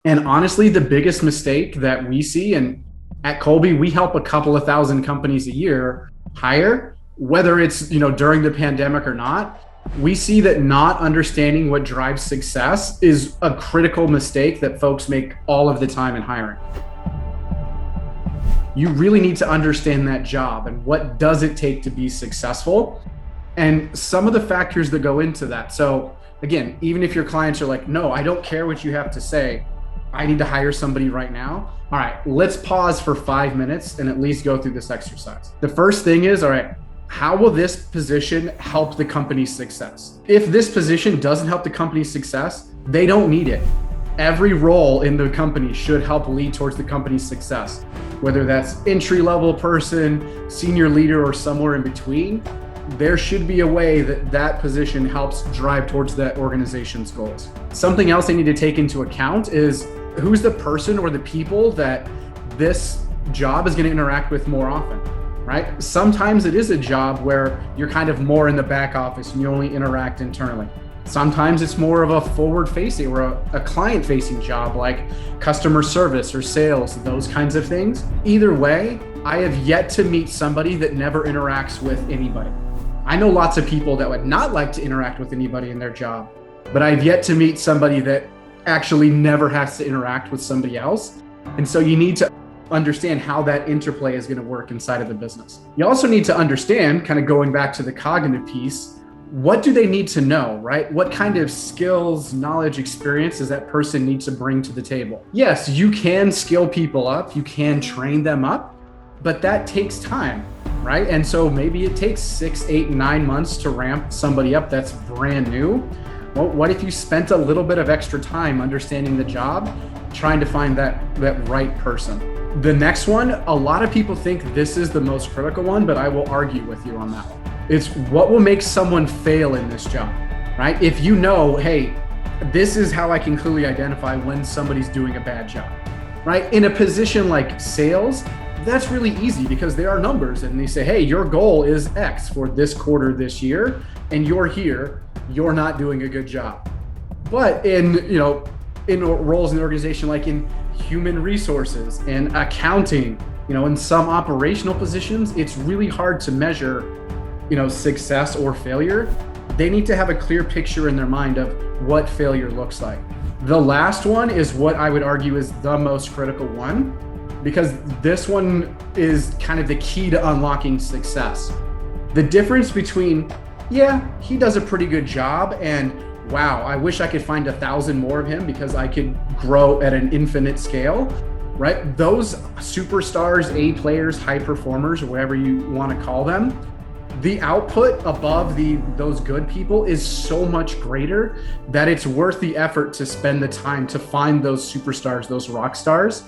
And honestly, the biggest mistake that we see, and at Colby, we help a couple of thousand companies a year hire, whether it's during the pandemic or not. We see that not understanding what drives success is a critical mistake that folks make all of the time in hiring. You really need to understand that job and what does it take to be successful, and some of the factors that go into that. So again, even if your clients are like, no, I don't care what you have to say, I need to hire somebody right now. All right, let's pause for 5 minutes and at least go through this exercise. The first thing is, all right, how will this position help the company's success? If this position doesn't help the company's success, they don't need it. Every role in the company should help lead towards the company's success, whether that's entry-level person, senior leader, or somewhere in between. There should be a way that that position helps drive towards that organization's goals. Something else they need to take into account is who's the person or the people that this job is going to interact with more often, right? Sometimes it is a job where you're kind of more in the back office and you only interact internally. Sometimes it's more of a forward-facing or a client-facing job like customer service or sales, those kinds of things. Either way, I have yet to meet somebody that never interacts with anybody. I know lots of people that would not like to interact with anybody in their job, but I've yet to meet somebody that actually never has to interact with somebody else. And so you need to understand how that interplay is going to work inside of the business. You also need to understand, kind of going back to the cognitive piece, what do they need to know, right? What kind of skills, knowledge, experience does that person need to bring to the table? Yes, you can skill people up, you can train them up, but that takes time, right? And so maybe it takes 6, 8, 9 months to ramp somebody up that's brand new. Well, what if you spent a little bit of extra time understanding the job, trying to find that right person? The next one, a lot of people think this is the most critical one, but I will argue with you on that one. It's what will make someone fail in this job, right? If you know, hey, this is how I can clearly identify when somebody's doing a bad job, right? In a position like sales, that's really easy because there are numbers and they say, hey, your goal is X for this quarter this year, and you're here, you're not doing a good job. But in roles in the organization, like in human resources and accounting, in some operational positions, it's really hard to measure success or failure. They need to have a clear picture in their mind of what failure looks like. The last one is what I would argue is the most critical one, because this one is kind of the key to unlocking success. The difference between, yeah, he does a pretty good job, and wow, I wish I could find 1,000 more of him because I could grow at an infinite scale, right? Those superstars, A players, high performers, or whatever you want to call them, the output above those good people is so much greater that it's worth the effort to spend the time to find those superstars, those rock stars.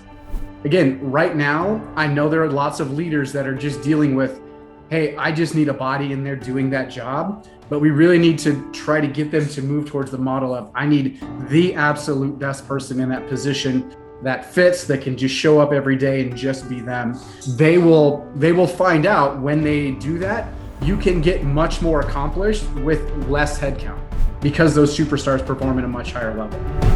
Again, right now, I know there are lots of leaders that are just dealing with, hey, I just need a body in there doing that job. But we really need to try to get them to move towards the model of, I need the absolute best person in that position that fits, that can just show up every day and just be them. They will find out when they do that, you can get much more accomplished with less headcount because those superstars perform at a much higher level.